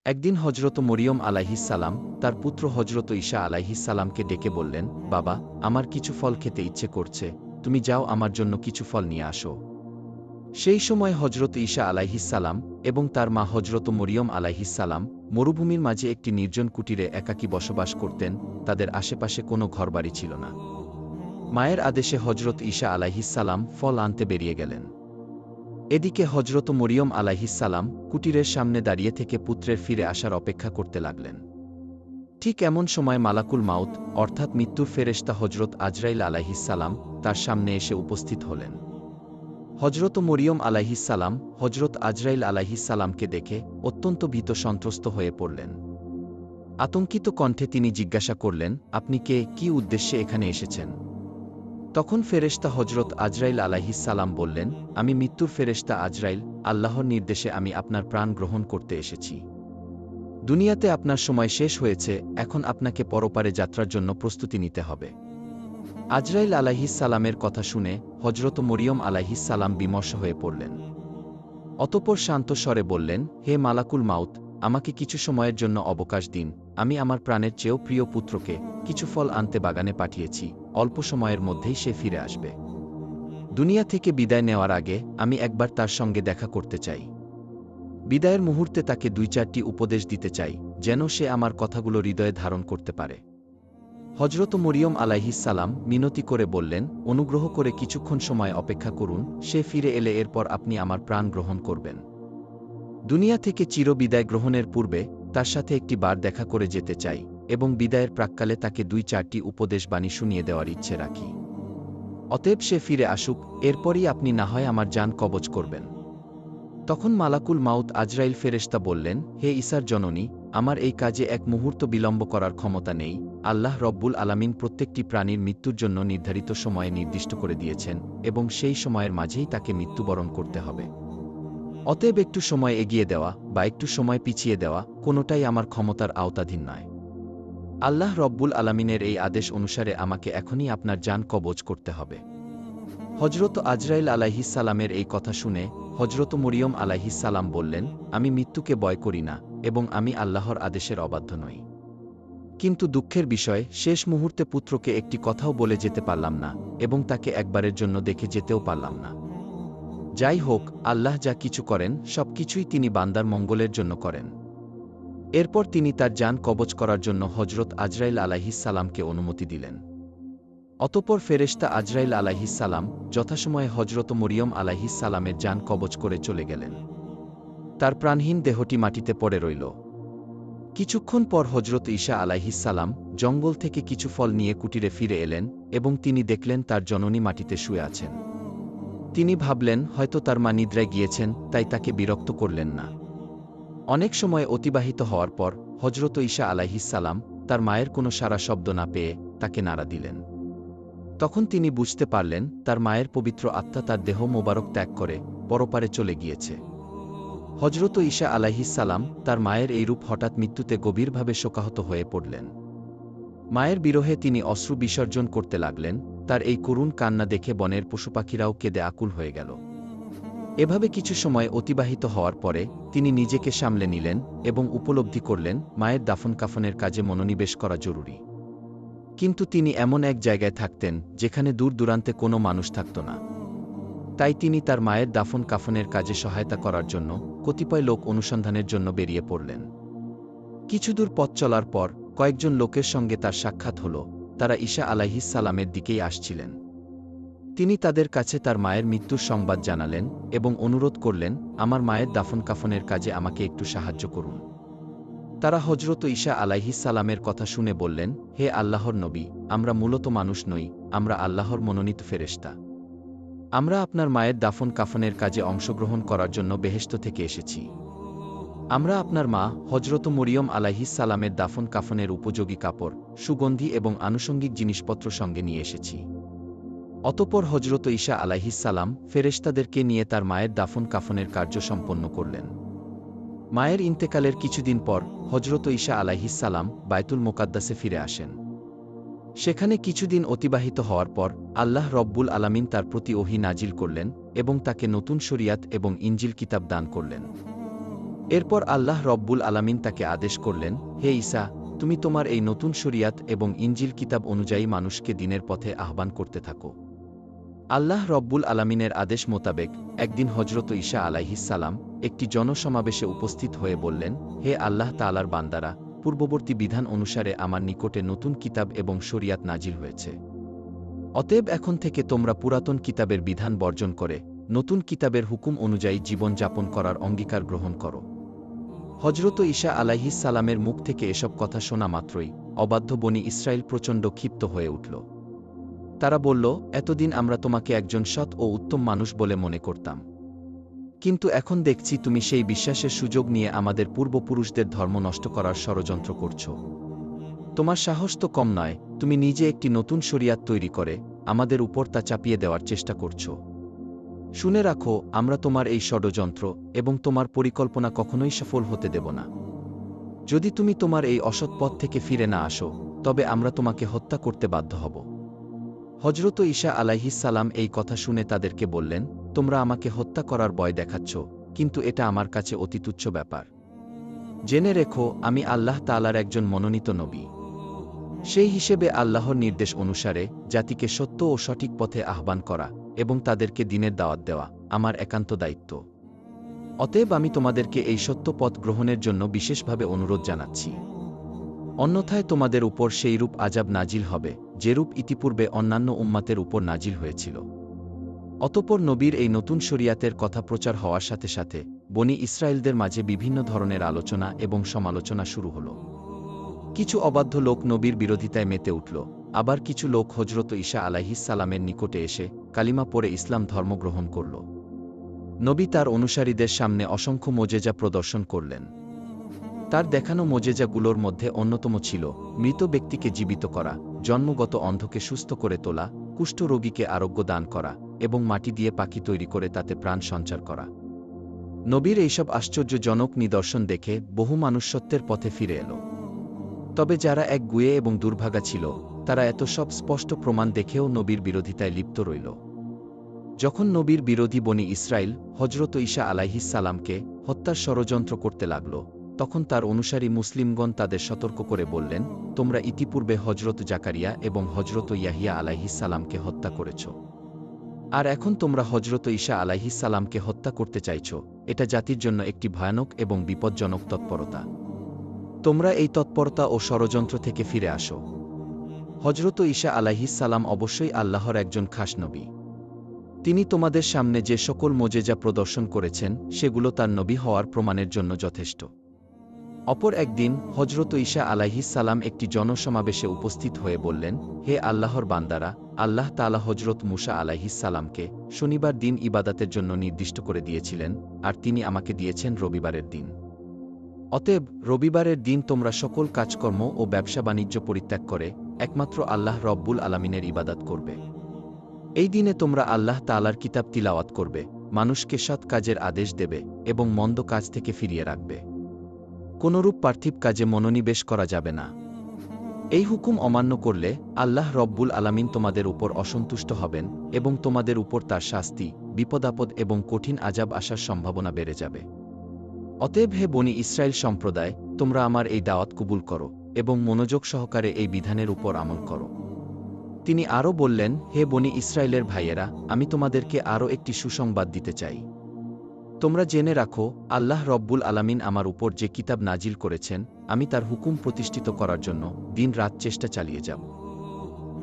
একদিন হজরত মরিয়ম আলাইহিসসালাম তার পুত্র হজরত ঈসা আলাইহিসসালামকে ডেকে বললেন, বাবা, আমার কিছু ফল খেতে ইচ্ছে করছে, তুমি যাও আমার জন্য কিছু ফল নিয়ে আসো। সেই সময় হজরত ঈসা আলাইহিসসালাম এবং তার মা হজরত মরিয়ম আলাইহিসসালাম মরুভূমির মাঝে একটি নির্জন কুটিরে একাকী বসবাস করতেন, তাদের আশেপাশে কোনো ঘরবাড়ি ছিল না। মায়ের আদেশে হজরত ঈসা আলাইহিসসালাম ফল আনতে বেরিয়ে গেলেন। এদিকে হজরত মরিয়ম আলাইহিসসালাম কুটিরের সামনে দাঁড়িয়ে থেকে পুত্রের ফিরে আসার অপেক্ষা করতে লাগলেন। ঠিক এমন সময় মালাকুল মাউত অর্থাৎ মৃত্যুর ফেরেশতা হজরত আজরাইল আলাইহিসসালাম তার সামনে এসে উপস্থিত হলেন। হজরত মরিয়ম আলাইহিসসালাম হজরত আজরাইল আলাইহিসসালামকে দেখে অত্যন্ত ভীত সন্ত্রস্ত হয়ে পড়লেন। আতঙ্কিত কণ্ঠে তিনি জিজ্ঞাসা করলেন, আপনি কে, কি উদ্দেশ্যে এখানে এসেছেন? তখন ফেরেশতা হজরত আজরাইল আলাইহিসসালাম বললেন, আমি মৃত্যুর ফেরেশতা আজরাইল, আল্লাহর নির্দেশে আমি আপনার প্রাণ গ্রহণ করতে এসেছি। দুনিয়াতে আপনার সময় শেষ হয়েছে, এখন আপনাকে পরপারে যাত্রার জন্য প্রস্তুতি নিতে হবে। আজরাইল আলাইহিসসালামের কথা শুনে হজরত মরিয়ম আলাইহিসসালাম বিমর্ষ হয়ে পড়লেন। অতঃপর শান্ত স্বরে বললেন, হে মালাকুল মাউত, আমাকে কিছু সময়ের জন্য অবকাশ দিন, আমি আমার প্রাণের চেয়েও প্রিয় পুত্রকে কিছু ফল আনতে বাগানে পাঠিয়েছি, অল্প সময়ের মধ্যেই সে ফিরে আসবে। দুনিয়া থেকে বিদায় নেওয়ার আগে আমি একবার তার সঙ্গে দেখা করতে চাই। বিদায়ের মুহূর্তে তাকে ২-৪টি উপদেশ দিতে চাই, যেন সে আমার কথাগুলো হৃদয়ে ধারণ করতে পারে। হজরত মরিয়ম আলাইহিসসালাম মিনতি করে বললেন, অনুগ্রহ করে কিছুক্ষণ সময় অপেক্ষা করুন, সে ফিরে এলে এরপর আপনি আমার প্রাণ গ্রহণ করবেন। দুনিয়া থেকে চির বিদায় গ্রহণের পূর্বে তার সাথে একটি বার দেখা করে যেতে চাই এবং বিদায়ের প্রাক্কালে তাকে ২-৪টি উপদেশ বাণী শুনিয়ে দেওয়ার ইচ্ছে রাখি। অতএব সে ফিরে আসুক, এরপরই আপনি না হয় আমার জান কবজ করবেন। তখন মালাকুল মাউত আজরাইল ফেরেশতা বললেন, হে ঈসার জননী, আমার এই কাজে এক মুহূর্ত বিলম্ব করার ক্ষমতা নেই। আল্লাহ রব্বুল আলামিন প্রত্যেকটি প্রাণীর মৃত্যুর জন্য নির্ধারিত সময়ে নির্দিষ্ট করে দিয়েছেন এবং সেই সময়ের মাঝেই তাকে মৃত্যুবরণ করতে হবে। অতএব একটু সময় এগিয়ে দেওয়া বা একটু সময় পিছিয়ে দেওয়া কোনোটাই আমার ক্ষমতার আওতাধীন নয়। আল্লাহ রব্বুল আলামিনের এই আদেশ অনুসারে আমাকে এখনই আপনার জান কবজ করতে হবে। হজরত আজরাইল আলাইহিসসালামের এই কথা শুনে হজরত মরিয়ম আলাইহিসসালাম বললেন, আমি মৃত্যুকে ভয় করি না এবং আমি আল্লাহর আদেশের অবাধ্য নই। কিন্তু দুঃখের বিষয়, শেষ মুহূর্তে পুত্রকে একটি কথাও বলে যেতে পারলাম না এবং তাকে একবারের জন্য দেখে যেতেও পারলাম না। যাই হোক, আল্লাহ যা কিছু করেন সবকিছুই তিনি বান্দার মঙ্গলের জন্য করেন। এরপর তিনি তার জান কবজ করার জন্য হজরত আজরাইল আলাইহিসসালামকে অনুমতি দিলেন। অতঃপর ফেরেশতা আজরাইল আলাইহিসসালাম যথাসময়ে হজরত মরিয়ম আলাইহিসসালামের জান কবজ করে চলে গেলেন। তার প্রাণহীন দেহটি মাটিতে পড়ে রইল। কিছুক্ষণ পর হজরত ঈসা আলাইহিসসালাম জঙ্গল থেকে কিছু ফল নিয়ে কুটিরে ফিরে এলেন এবং তিনি দেখলেন তার জননী মাটিতে শুয়ে আছেন। তিনি ভাবলেন হয়তো তার মা নিদ্রায় গিয়েছেন, তাই তাকে বিরক্ত করলেন না। অনেক সময় অতিবাহিত হওয়ার পর হজরত ঈসা আলাইহিসসালাম তার মায়ের কোনো সাড়া শব্দ না পেয়ে তাকে নাড়া দিলেন। তখন তিনি বুঝতে পারলেন তার মায়ের পবিত্র আত্মা তার দেহ মোবারক ত্যাগ করে পরপারে চলে গিয়েছে। হজরত ঈসা আলাইহিসসালাম তার মায়ের এই রূপ হঠাৎ মৃত্যুতে গভীরভাবে শোকাহত হয়ে পড়লেন। মায়ের বিরহে তিনি অশ্রু বিসর্জন করতে লাগলেন। তার এই করুণ কান্না দেখে বনের পশুপাখিরাও কেঁদে আকুল হয়ে গেল। এভাবে কিছু সময় অতিবাহিত হওয়ার পরে তিনি নিজেকে সামলে নিলেন এবং উপলব্ধি করলেন মায়ের দাফন কাফনের কাজে মনোনিবেশ করা জরুরি। কিন্তু তিনি এমন এক জায়গায় থাকতেন যেখানে দূর দূরান্তে কোনো মানুষ থাকত না। তাই তিনি তার মায়ের দাফন কাফনের কাজে সহায়তা করার জন্য কতিপয় লোক অনুসন্ধানের জন্য বেরিয়ে পড়লেন। কিছুদূর পথ চলার পর কয়েকজন লোকের সঙ্গে তার সাক্ষাৎ হল। তারা ঈসা আলাইহিসসালামের দিকেই আসছিলেন। তিনি তাদের কাছে তার মায়ের মৃত্যুর সংবাদ জানালেন এবং অনুরোধ করলেন, আমার মায়ের দাফন কাফনের কাজে আমাকে একটু সাহায্য করুন। তারা হজরত ঈসা আলাইহিসসালামের কথা শুনে বললেন, হে আল্লাহর নবী, আমরা মূলত মানুষ নই, আমরা আল্লাহর মনোনীত ফেরেশতা। আমরা আপনার মায়ের দাফন কাফনের কাজে অংশগ্রহণ করার জন্য বেহেশত থেকে এসেছি। আমরা আপনার মা হজরত মরিয়ম আলাইহিসসালামের দাফন কাফনের উপযোগী কাপড়, সুগন্ধি এবং আনুষঙ্গিক জিনিসপত্র সঙ্গে নিয়ে এসেছি। অতঃপর হজরত ঈসা আলাইহিসসালাম ফেরেশতাদেরকে নিয়ে তার মায়ের দাফন কাফনের কার্য সম্পন্ন করলেন। মায়ের ইন্তেকালের কিছুদিন পর হজরত ঈসা আলাইহিসসালাম বায়তুল মোকাদ্দাসে ফিরে আসেন। সেখানে কিছুদিন অতিবাহিত হওয়ার পর আল্লাহ রব্বুল আলামিন তার প্রতি ওহী নাজিল করলেন এবং তাকে নতুন শরিয়াত এবং ইনজিল কিতাব দান করলেন। এরপর আল্লাহ রব্বুল আলামিন তাকে আদেশ করলেন, হে ঈসা, তুমি তোমার এই নতুন শরিয়াত এবং ইনজিল কিতাব অনুযায়ী মানুষকে দ্বীনের পথে আহ্বান করতে থাকো। আল্লাহ রব্বুল আলামিনের আদেশ মোতাবেক একদিন হজরত ঈসা আলাইহিসসালাম একটি জনসমাবেশে উপস্থিত হয়ে বললেন, হে আল্লাহ তাআলার বান্দারা, পূর্ববর্তী বিধান অনুসারে আমার নিকটে নতুন কিতাব এবং শরিয়াত নাজিল হয়েছে। অতএব এখন থেকে তোমরা পুরাতন কিতাবের বিধান বর্জন করে নতুন কিতাবের হুকুম অনুযায়ী জীবন যাপন করার অঙ্গীকার গ্রহণ করো। হজরত ঈসা আলাইহিসসালামের মুখ থেকে এসব কথা শোনা মাত্রই অবাধ্য বনী ইসরায়েল প্রচণ্ড ক্ষিপ্ত হয়ে উঠল। তারা বলল, এতদিন আমরা তোমাকে একজন সৎ ও উত্তম মানুষ বলে মনে করতাম, কিন্তু এখন দেখছি তুমি সেই বিশ্বাসের সুযোগ নিয়ে আমাদের পূর্বপুরুষদের ধর্ম নষ্ট করার ষড়যন্ত্র করছ। তোমার সাহস তো কম নয়, তুমি নিজে একটি নতুন শরিয়াত তৈরি করে আমাদের উপর তা চাপিয়ে দেওয়ার চেষ্টা করছ। শুনে রাখো, আমরা তোমার এই ষড়যন্ত্র এবং তোমার পরিকল্পনা কখনোই সফল হতে দেব না। যদি তুমি তোমার এই অসৎ পথ থেকে ফিরে না আসো, তবে আমরা তোমাকে হত্যা করতে বাধ্য হব। হজরত ঈসা আলাইহিসসালাম এই কথা শুনে তাদেরকে বললেন, তোমরা আমাকে হত্যা করার ভয় দেখাচ্ছ, কিন্তু এটা আমার কাছে অতি তুচ্ছ ব্যাপার। জেনে রেখো, আমি আল্লাহ তাআলার একজন মনোনীত নবী। সেই হিসেবে আল্লাহর নির্দেশ অনুসারে জাতিকে সত্য ও সঠিক পথে আহ্বান করা এবং তাদেরকে দ্বীনের দাওয়াত দেওয়া আমার একান্ত দায়িত্ব। অতএব আমি তোমাদেরকে এই সত্য পথ গ্রহণের জন্য বিশেষভাবে অনুরোধ জানাচ্ছি। অন্যথায় তোমাদের উপর সেইরূপ আযাব নাজিল হবে যেরূপ ইতিপূর্বে অন্যান্য উম্মাতের উপর নাজিল হয়েছিল। অতঃপর নবীর এই নতুন শরিয়াতের কথা প্রচার হওয়ার সাথে সাথে বনী ইসরায়েলদের মাঝে বিভিন্ন ধরনের আলোচনা এবং সমালোচনা শুরু হল। কিছু অবাধ্য লোক নবীর বিরোধিতায় মেতে উঠল, আবার কিছু লোক হজরত ঈসা আলাইহিসসালামের নিকটে এসে কালিমা পড়ে ইসলাম ধর্ম গ্রহণ করল। নবী তার অনুসারীদের সামনে অসংখ্য মোজেজা প্রদর্শন করলেন। তার দেখানো মোজেজাগুলোর মধ্যে অন্যতম ছিল মৃত ব্যক্তিকে জীবিত করা, জন্মগত অন্ধকে সুস্থ করে তোলা, কুষ্ঠ রোগীকে আরোগ্য দান করা এবং মাটি দিয়ে পাখি তৈরি করে তাতে প্রাণ সঞ্চার করা। নবীর এইসব আশ্চর্যজনক নিদর্শন দেখে বহু মানুষ সত্যের পথে ফিরে এল। তবে যারা একগুঁয়ে এবং দুর্ভাগা ছিল, তারা এত সব স্পষ্ট প্রমাণ দেখেও নবীর বিরোধিতায় লিপ্ত রইল। যখন নবীর বিরোধী বনী ইসরায়েল হজরত ঈসা আলাইহিসসালামকে হত্যার ষড়যন্ত্র করতে লাগল, তখন তার অনুসারী মুসলিমগণ তাদের সতর্ক করে বললেন, তোমরা ইতিপূর্বে হজরত জাকারিয়া এবং হজরত ইয়াহিয়া আলাইহিসসালামকে হত্যা করেছ, আর এখন তোমরা হজরত ঈসা আলাইহিসসালামকে হত্যা করতে চাইছ। এটা জাতির জন্য একটি ভয়ানক এবং বিপজ্জনক তৎপরতা। তোমরা এই তৎপরতা ও ষড়যন্ত্র থেকে ফিরে আসো। হজরত ঈসা আলাইহিসসালাম অবশ্যই আল্লাহর একজন খাস নবী। তিনি তোমাদের সামনে যে সকল মোজেজা প্রদর্শন করেছেন সেগুলো তার নবী হওয়ার প্রমাণের জন্য যথেষ্ট। অপর একদিন হজরত ঈসা আলাইহিসসালাম একটি জনসমাবেশে উপস্থিত হয়ে বললেন, হে আল্লাহর বান্দারা, আল্লাহ তাআলা হজরত মুসা আলাইহিসসালামকে শনিবার দিন ইবাদাতের জন্য নির্দিষ্ট করে দিয়েছিলেন, আর তিনি আমাকে দিয়েছেন রবিবারের দিন। অতএব রবিবারের দিন তোমরা সকল কাজকর্ম ও ব্যবসা বাণিজ্য পরিত্যাগ করে একমাত্র আল্লাহ রব্বুল আলামিনের ইবাদত করবে। এই দিনে তোমরা আল্লাহ তাআলার কিতাব তিলাওয়াত করবে, মানুষকে সৎ কাজের আদেশ দেবে এবং মন্দ কাজ থেকে ফিরিয়ে রাখবে। কোনরূপ পার্থিব কাজে মনোনিবেশ করা যাবে না। এই হুকুম অমান্য করলে আল্লাহ রব্বুল আলামিন তোমাদের উপর অসন্তুষ্ট হবেন এবং তোমাদের উপর তার শাস্তি, বিপদাপদ এবং কঠিন আযাব আসার সম্ভাবনা বেড়ে যাবে। অতএব হে বনী ইসরায়েল সম্প্রদায়, তোমরা আমার এই দাওয়াত কবুল করো এবং মনোযোগ সহকারে এই বিধানের উপর আমল করো। তিনি আরও বললেন, হে বনী ইসরায়েলের ভাইয়েরা, আমি তোমাদেরকে আরও একটি সুসংবাদ দিতে চাই। তোমরা জেনে রাখো, আল্লাহ রব্বুল আলামিন আমার উপর যে কিতাব নাজিল করেছেন, আমি তার হুকুম প্রতিষ্ঠিত করার জন্য দিন রাত চেষ্টা চালিয়ে যাব।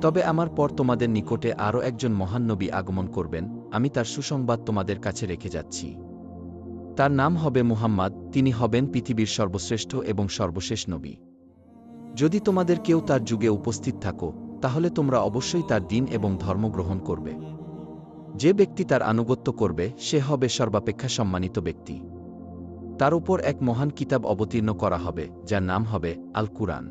তবে আমার পর তোমাদের নিকটে আরও একজন মহান নবী আগমন করবেন, আমি তার সুসংবাদ তোমাদের কাছে রেখে যাচ্ছি। তার নাম হবে মুহাম্মদ, তিনি হবেন পৃথিবীর সর্বশ্রেষ্ঠ এবং সর্বশেষ নবী। যদি তোমাদের কেউ তার যুগে উপস্থিত থাকো, তাহলে তোমরা অবশ্যই তার দ্বীন এবং ধর্ম গ্রহণ করবে। যে ব্যক্তি তার আনুগত্য করবে সে হবে সর্বাপেক্ষা সম্মানিত ব্যক্তি। তার উপর এক মহান কিতাব অবতীর্ণ করা হবে, যার নাম হবে আল কুরআন।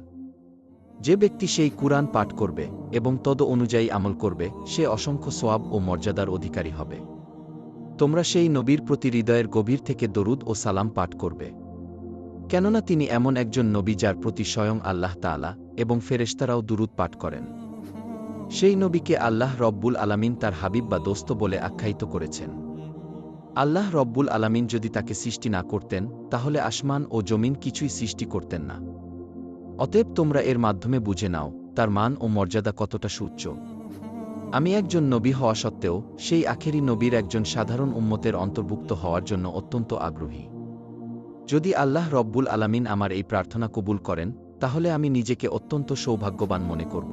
যে ব্যক্তি সেই কুরআন পাঠ করবে এবং তদ অনুযায়ী আমল করবে, সে অসংখ্য সওয়াব ও মর্যাদার অধিকারী হবে। তোমরা সেই নবীর প্রতি হৃদয়ের গভীর থেকে দরুদ ও সালাম পাঠ করবে, কেননা তিনি এমন একজন নবী যার প্রতি স্বয়ং আল্লাহ তাআলা এবং ফেরেশতারাও দুরূদ পাঠ করেন। সেই নবীকে আল্লাহ রব্বুল আলামিন তার হাবিব বা দোস্ত বলে আখ্যায়িত করেছেন। আল্লাহ রব্বুল আলামিন যদি তাকে সৃষ্টি না করতেন তাহলে আসমান ও জমিন কিছুই সৃষ্টি করতেন না। অতএব তোমরা এর মাধ্যমে বুঝে নাও তার মান ও মর্যাদা কতটা সুউচ্চ। আমি একজন নবী হওয়া সত্ত্বেও সেই আখেরি নবীর একজন সাধারণ উম্মতের অন্তর্ভুক্ত হওয়ার জন্য অত্যন্ত আগ্রহী। যদি আল্লাহ রব্বুল আলামিন আমার এই প্রার্থনা কবুল করেন তাহলে আমি নিজেকে অত্যন্ত সৌভাগ্যবান মনে করব।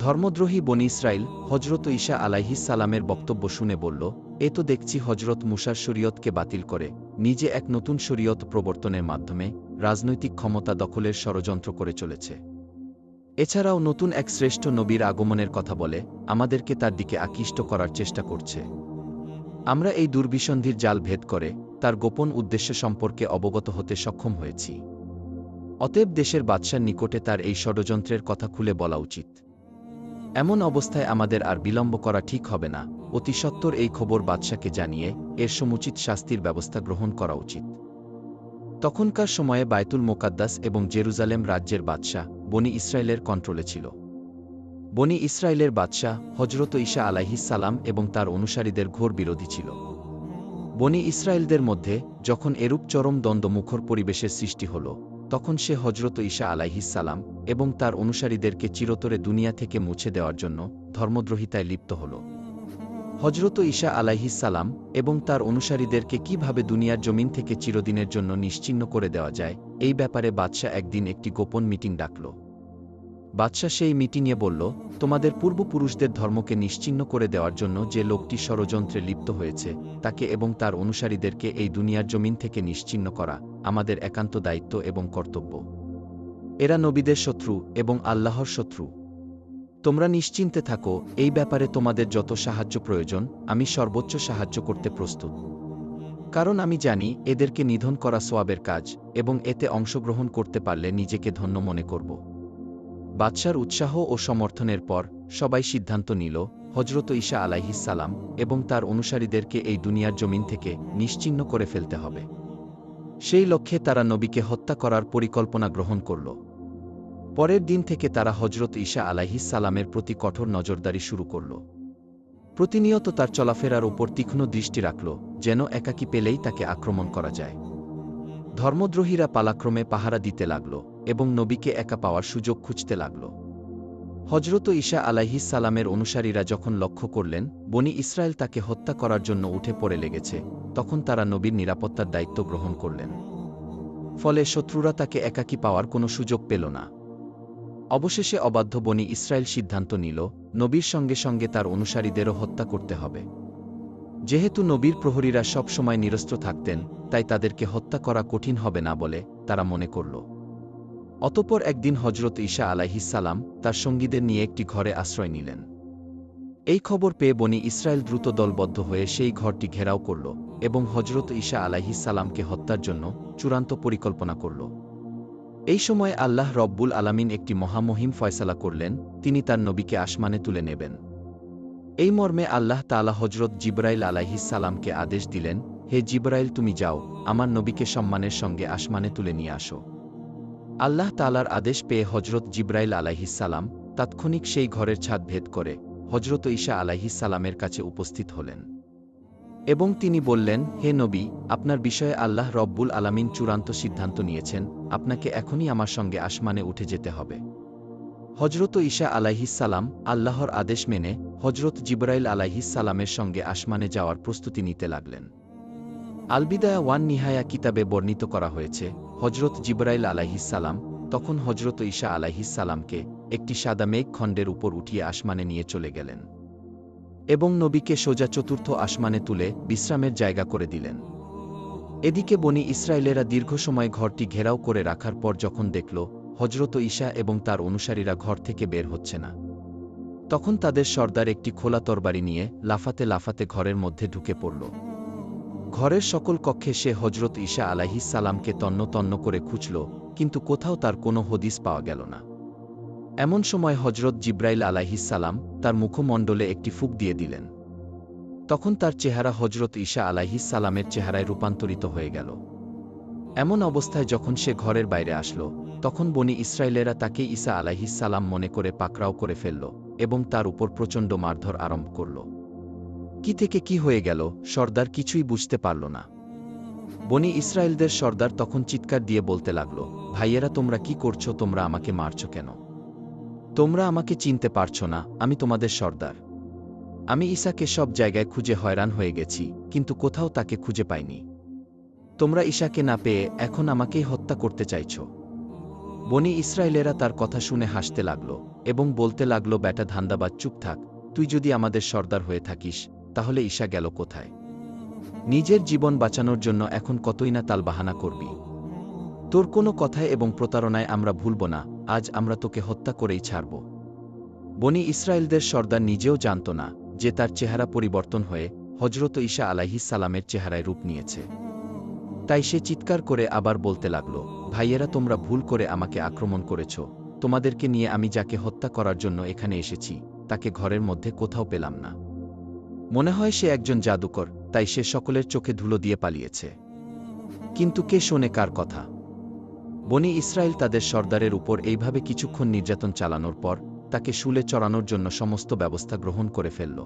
ধর্মদ্রোহী বনি ইসরাইল হজরত ঈসা আলাইহিস সালামের বক্তব্য শুনে বলল, এ তো দেখছি হজরত মুসার শরীয়তকে বাতিল করে নিজে এক নতুন শরীয়ত প্রবর্তনের মাধ্যমে রাজনৈতিক ক্ষমতা দখলের ষড়যন্ত্র করে চলেছে। এছাড়াও নতুন এক শ্রেষ্ঠ নবীর আগমনের কথা বলে আমাদেরকে তার দিকে আকৃষ্ট করার চেষ্টা করছে। আমরা এই দুর্বিসন্ধির জাল ভেদ করে তার গোপন উদ্দেশ্য সম্পর্কে অবগত হতে সক্ষম হয়েছি। অতএব দেশের বাদশার নিকটে তার এই ষড়যন্ত্রের কথা খুলে বলা উচিত। এমন অবস্থায় আমাদের আর বিলম্ব করা ঠিক হবে না, অতি সত্বর এই খবর বাদশাকে জানিয়ে এর সমুচিত শাস্তির ব্যবস্থা গ্রহণ করা উচিত। তখনকার সময়ে বায়তুল মোকাদ্দাস এবং জেরুজালেম রাজ্যের বাদশাহ বনি ইসরায়েলের কন্ট্রোলে ছিল। বনি ইসরায়েলের বাদশাহ হজরত ঈসা আলাইহিস সালাম এবং তার অনুসারীদের ঘোর বিরোধী ছিল। বনি ইসরায়েলদের মধ্যে যখন এরূপ চরম দ্বন্দ্বমুখর পরিবেশের সৃষ্টি হল, তখন সে হজরত ঈসা আলাইহিস সালাম এবং তার অনুসারীদেরকে চিরতরে দুনিয়া থেকে মুছে দেওয়ার জন্য ধর্মদ্রোহিতায় লিপ্ত হল। হজরত ঈসা আলাইহিস সালাম এবং তার অনুসারীদেরকে কিভাবে দুনিয়ার জমিন থেকে চিরদিনের জন্য নিশ্চিহ্ন করে দেওয়া যায়, এই ব্যাপারে বাদশাহ একদিন একটি গোপন মিটিং ডাকল। বাদশাহ সেই মিটিংয়ে বলল, তোমাদের পূর্বপুরুষদের ধর্মকে নিশ্চিহ্ন করে দেওয়ার জন্য যে লোকটি ষড়যন্ত্রে লিপ্ত হয়েছে তাকে এবং তার অনুসারীদেরকে এই দুনিয়ার জমিন থেকে নিশ্চিহ্ন করা আমাদের একান্ত দায়িত্ব এবং কর্তব্য। এরা নবীদের শত্রু এবং আল্লাহর শত্রু। তোমরা নিশ্চিন্তে থাকো, এই ব্যাপারে তোমাদের যত সাহায্য প্রয়োজন আমি সর্বোচ্চ সাহায্য করতে প্রস্তুত। কারণ আমি জানি এদেরকে নিধন করা সওয়াবের কাজ এবং এতে অংশগ্রহণ করতে পারলে নিজেকে ধন্য মনে করব। বাদশার উৎসাহ ও সমর্থনের পর সবাই সিদ্ধান্ত নিল হজরত ঈসা আলাইহিস সালাম এবং তার অনুসারীদেরকে এই দুনিয়ার জমিন থেকে নিশ্চিহ্ন করে ফেলতে হবে। সেই লক্ষ্যে তারা নবীকে হত্যা করার পরিকল্পনা গ্রহণ করল। পরের দিন থেকে তারা হজরত ঈসা আলাইহিস সালামের প্রতি কঠোর নজরদারি শুরু করল। প্রতিনিয়ত তার চলাফেরার উপর তীক্ষ্ণ দৃষ্টি রাখল, যেন একাকী পেলেই তাকে আক্রমণ করা যায়। ধর্মদ্রোহীরা পালাক্রমে পাহারা দিতে লাগল এবং নবীকে একা পাওয়ার সুযোগ খুঁজতে লাগল। হজরত ঈসা আলাইহিস সালামের অনুসারীরা যখন লক্ষ্য করলেন বনি ইসরায়েল তাকে হত্যা করার জন্য উঠে পড়ে লেগেছে, তখন তারা নবীর নিরাপত্তার দায়িত্ব গ্রহণ করলেন। ফলে শত্রুরা তাকে একাকী পাওয়ার কোনো সুযোগ পেল না। অবশেষে অবাধ্য বনি ইসরায়েল সিদ্ধান্ত নিল নবীর সঙ্গে সঙ্গে তার অনুসারীদেরও হত্যা করতে হবে। যেহেতু নবীর প্রহরীরা সব সময় নিরস্ত্র থাকতেন, তাই তাদেরকে হত্যা করা কঠিন হবে না বলে তারা মনে করল। অতঃপর একদিন হজরত ঈসা আলাইহিস সালাম তার সঙ্গীদের নিয়ে একটি ঘরে আশ্রয় নিলেন। এই খবর পেয়ে বনি ইসরায়েল দ্রুত দলবদ্ধ হয়ে সেই ঘরটি ঘেরাও করল এবং হজরত ঈসা আলাইহিস সালামকে হত্যার জন্য চূড়ান্ত পরিকল্পনা করল। এই সময় আল্লাহ রব্বুল আলামিন একটি মহামহিম ফয়সালা করলেন, তিনি তার নবীকে আসমানে তুলে নেবেন। এই মর্মে আল্লাহ তাআলা হজরত জিবরাইল আলাইহিস সালামকে আদেশ দিলেন, হে জিবরাইল, তুমি যাও, আমার নবীকে সম্মানের সঙ্গে আসমানে তুলে নিয়ে আসো। আল্লাহ তাআলার আদেশ পেয়ে হজরত জিবরাইল আলাইহিস সালাম তাৎক্ষণিক সেই ঘরের ছাদ ভেদ করে হজরত ঈসা আলাইহিস সালামের কাছে উপস্থিত হলেন এবং তিনি বললেন, হে নবী, আপনার বিষয়ে আল্লাহ রব্বুল আলামিন চূড়ান্ত সিদ্ধান্ত নিয়েছেন, আপনাকে এখনই আমার সঙ্গে আসমানে উঠে যেতে হবে। হজরত ঈসা আলাইহিস সালাম আল্লাহর আদেশ মেনে হজরত জিবরাইল আলাইহিস সালামের সঙ্গে আসমানে যাওয়ার প্রস্তুতি নিতে লাগলেন। আল-বিদায়া ওয়ান নিহায়া কিতাবে বর্ণিত করা হয়েছে, হজরত জিবরাইল আলাইহিস সালাম তখন হজরত ঈসা আলাইহিস সালামকে একটি সাদা মেঘ খণ্ডের উপর উঠিয়ে আসমানে নিয়ে চলে গেলেন এবং নবীকে সোজা চতুর্থ আসমানে তুলে বিশ্রামের জায়গা করে দিলেন। এদিকে বনি ইসরায়েলেরা দীর্ঘ সময় ঘরটি ঘেরাও করে রাখার পর যখন দেখল হজরত ঈসা এবং তার অনুসারীরা ঘর থেকে বের হচ্ছে না, তখন তাদের সর্দার একটি খোলা তরবারি নিয়ে লাফাতে লাফাতে ঘরের মধ্যে ঢুকে পড়ল। ঘরের সকল কক্ষে সে হজরত ঈসা আলাইহিস সালামকে তন্ন তন্ন করে খুঁজল, কিন্তু কোথাও তার কোনো হদিস পাওয়া গেল না। এমন সময় হজরত জিবরাইল আলাইহিস সালাম তার মুখমণ্ডলে একটি ফুঁক দিয়ে দিলেন। তখন তার চেহারা হজরত ঈসা আলাইহিস সালামের চেহারায় রূপান্তরিত হয়ে গেল। এমন অবস্থায় যখন সে ঘরের বাইরে আসলো, তখন বনি ইসরায়েলেরা তাকে ঈসা আলাইহিস সালাম মনে করে পাকড়াও করে ফেলল এবং তার উপর প্রচণ্ড মারধর আরম্ভ করল। কি থেকে কি হয়ে গেল সর্দার কিছুই বুঝতে পারল না। বনি ইসরায়েলদের সর্দার তখন চিৎকার দিয়ে বলতে লাগল, ভাইয়েরা তোমরা কি করছো? তোমরা আমাকে মারছ কেন? তোমরা আমাকে চিনতে পারছ না? আমি তোমাদের সর্দার। আমি ঈসাকে সব জায়গায় খুঁজে হয়রান হয়ে গেছি, কিন্তু কোথাও তাকে খুঁজে পাইনি। তোমরা ঈসাকে না পেয়ে এখন আমাকেই হত্যা করতে চাইছ। বনি ইসরায়েলেরা তার কথা শুনে হাসতে লাগল এবং বলতে লাগল, ব্যাটা ধান্দাবাজ, চুপ থাক। তুই যদি আমাদের সর্দার হয়ে থাকিস তাহলে ঈসা গেল কোথায়? নিজের জীবন বাঁচানোর জন্য এখন কতই না তালবাহানা করবি। তোর কোনো কথায় এবং প্রতারণায় আমরা ভুলব না, আজ আমরা তোকে হত্যা করেই ছাড়ব। বনি ইসরায়েলদের সর্দার নিজেও জানত না যে তার চেহারা পরিবর্তন হয়ে হজরত ঈসা আলাইহিস সালামের চেহারায় রূপ নিয়েছে। তাই সে চিৎকার করে আবার বলতে লাগল, ভাইয়েরা তোমরা ভুল করে আমাকে আক্রমণ করেছ। তোমাদেরকে নিয়ে আমি যাকে হত্যা করার জন্য এখানে এসেছি তাকে ঘরের মধ্যে কোথাও পেলাম না। মনে হয় সে একজন জাদুকর, তাই সে সকলের চোখে ধুলো দিয়ে পালিয়েছে। কিন্তু কে শোনে কার কথা? বনি ইসরায়েল তাদের সর্দারের উপর এইভাবে কিছুক্ষণ নির্যাতন চালানোর পর তাকে শুলে চড়ানোর জন্য সমস্ত ব্যবস্থা গ্রহণ করে ফেলল।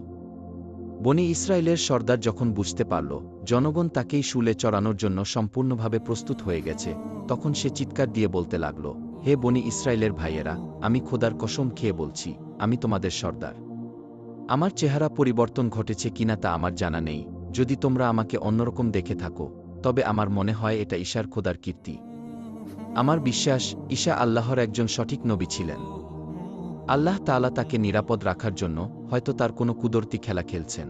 বনি ইসরায়েলের সর্দার যখন বুঝতে পারল জনগণ তাকেই শুলে চড়ানোর জন্য সম্পূর্ণভাবে প্রস্তুত হয়ে গেছে, তখন সে চিৎকার দিয়ে বলতে লাগল, হে বনি ইসরায়েলের ভাইয়েরা, আমি খোদার কসম খেয়ে বলছি, আমি তোমাদের সর্দার। আমার চেহারা পরিবর্তন ঘটেছে কিনা তা আমার জানা নেই। যদি তোমরা আমাকে অন্যরকম দেখে থাকো তবে আমার মনে হয় এটা ঈসার খোদার কীর্তি। আমার বিশ্বাস ঈসা আল্লাহর একজন সঠিক নবী ছিলেন। আল্লাহ তাআলা তাকে নিরাপদ রাখার জন্য হয়তো তার কোনো কুদরতি খেলা খেলছেন।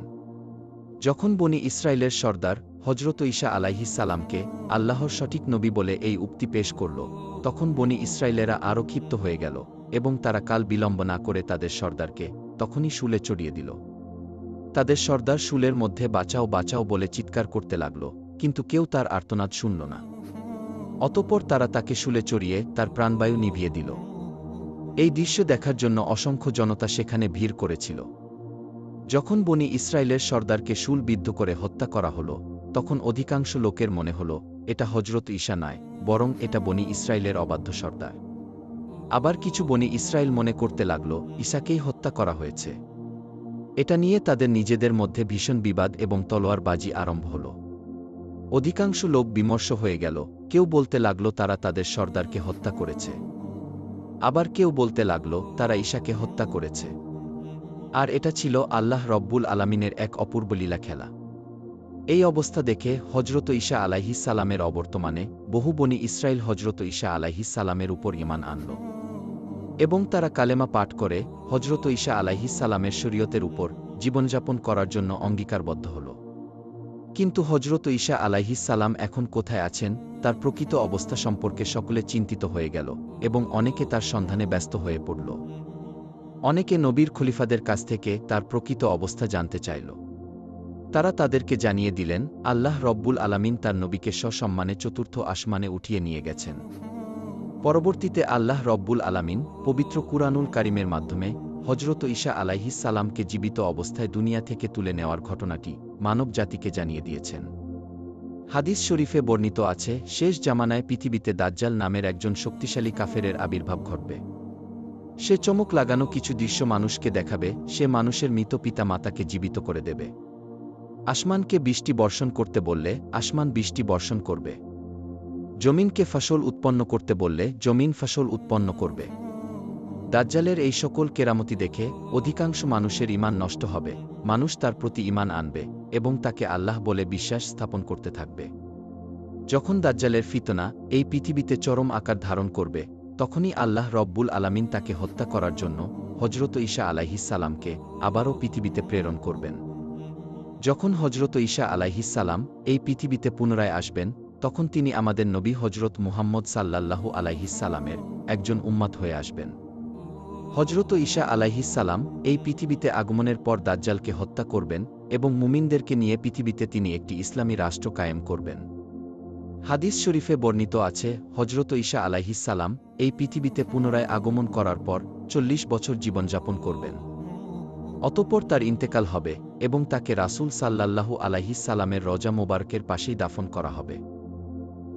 যখন বনি ইসরায়েলের সর্দার হজরত ঈসা আলাইহিস সালামকে আল্লাহর সঠিক নবী বলে এই উক্তি পেশ করল, তখন বনি ইসরায়েলেরা আরও ক্ষিপ্ত হয়ে গেল এবং তারা কাল বিলম্ব না করে তাদের সর্দারকে তখনই শুলে চড়িয়ে দিল। তাদের সর্দার শুলের মধ্যে বাঁচাও বাঁচাও বলে চিৎকার করতে লাগল, কিন্তু কেউ তার আর্তনাদ শুনল না। অতঃপর তারা তাকে শুলে চড়িয়ে তার প্রাণবায়ু নিভিয়ে দিল। এই দৃশ্য দেখার জন্য অসংখ্য জনতা সেখানে ভিড় করেছিল। যখন বনি ইসরায়েলের সর্দারকে শুলবিদ্ধ করে হত্যা করা হল, তখন অধিকাংশ লোকের মনে হল এটা হজরত ঈসা নয়, বরং এটা বনি ইসরায়েলের অবাধ্য সর্দার। আবার কিছু বনি ইসরায়েল মনে করতে লাগল ঈসাকেই হত্যা করা হয়েছে। এটা নিয়ে তাদের নিজেদের মধ্যে ভীষণ বিবাদ এবং তলোয়ারবাজি আরম্ভ হল। অধিকাংশ লোক বিমর্ষ হয়ে গেল, কেউ বলতে লাগল তারা তাদের সর্দারকে হত্যা করেছে, আবার কেউ বলতে লাগল তারা ঈসাকে হত্যা করেছে। আর এটা ছিল আল্লাহ রব্বুল আলামিনের এক অপূর্ব লীলা খেলা। এই অবস্থা দেখে হজরত ঈসা আলাইহিস সালামের অবর্তমানে বহু বনি ইসরায়েল হজরত ঈসা আলাইহিস সালামের উপর ঈমান আনল এবং তারা কালেমা পাঠ করে হজরত ঈসা আলাইহিস সালামের শরীয়তের উপর জীবনযাপন করার জন্য অঙ্গীকারবদ্ধ হল। কিন্তু হজরত ঈসা আলাইহিস সালাম এখন কোথায় আছেন তার প্রকৃত অবস্থা সম্পর্কে সকলে চিন্তিত হয়ে গেল এবং অনেকে তার সন্ধানে ব্যস্ত হয়ে পড়ল। অনেকে নবীর খলিফাদের কাছ থেকে তার প্রকৃত অবস্থা জানতে চাইল। তারা তাদেরকে জানিয়ে দিলেন আল্লাহ রব্বুল আলামিন তার নবীকে সসম্মানে চতুর্থ আসমানে উঠিয়ে নিয়ে গেছেন। পরবর্তীতে আল্লাহ রব্বুল আলামিন পবিত্র কুরআনুল কারীমের মাধ্যমে হজরত ঈসা আলাইহিস সালামকে জীবিত অবস্থায় দুনিয়া থেকে তুলে নেওয়ার ঘটনাটি মানব জাতিকে জানিয়ে দিয়েছেন। হাদিস শরীফে বর্ণিত আছে, শেষ জামানায় পৃথিবীতে দাজ্জাল নামের একজন শক্তিশালী কাফেরের আবির্ভাব ঘটবে। সে চমক লাগানো কিছু দৃশ্য মানুষকে দেখাবে। সে মানুষের মৃত পিতা মাতাকে জীবিত করে দেবে। আসমানকে বৃষ্টি বর্ষণ করতে বললে আসমান বৃষ্টি বর্ষণ করবে। জমিনকে ফসল উৎপন্ন করতে বললে জমিন ফসল উৎপন্ন করবে। দাজ্জালের এই সকল কেরামতি দেখে অধিকাংশ মানুষের ঈমান নষ্ট হবে। মানুষ তার প্রতি ঈমান আনবে এবং তাকে আল্লাহ বলে বিশ্বাস স্থাপন করতে থাকবে। যখন দাজ্জালের ফিতনা এই পৃথিবীতে চরম আকার ধারণ করবে, তখনই আল্লাহ রব্বুল আলামিন তাকে হত্যা করার জন্য হজরত ঈসা আলাইহিস সালামকে আবারও পৃথিবীতে প্রেরণ করবেন। যখন হজরত ঈসা আলাইহিস সালাম এই পৃথিবীতে পুনরায় আসবেন, তখন তিনি আমাদের নবী হজরত মুহাম্মদ সাল্লাল্লাহু আলাইহিস সালামের একজন উম্মত হয়ে আসবেন। হজরত ঈসা আলাইহিস সালাম এই পৃথিবীতে আগমনের পর দাজ্জালকে হত্যা করবেন এবং মুমিনদেরকে নিয়ে পৃথিবীতে তিনি একটি ইসলামী রাষ্ট্র কায়েম করবেন। হাদিস শরীফে বর্ণিত আছে, হজরত ঈসা আলাইহিস সালাম এই পৃথিবীতে পুনরায় আগমন করার পর ৪০ বছর জীবনযাপন করবেন। অতঃপর তার ইন্তেকাল হবে এবং তাকে রাসূল সাল্লাল্লাহু আলাইহিস সালামের রওজা মোবারকের পাশেই দাফন করা হবে।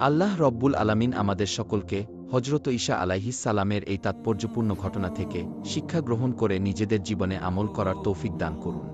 আল্লাহ রব্বুল আলামিন আমাদের সকলকে হজরত ঈসা আলাইহিস সালামের এই তাৎপর্যপূর্ণ ঘটনা থেকে শিক্ষা গ্রহণ করে নিজেদের জীবনে আমল করার তৌফিক দান করুন।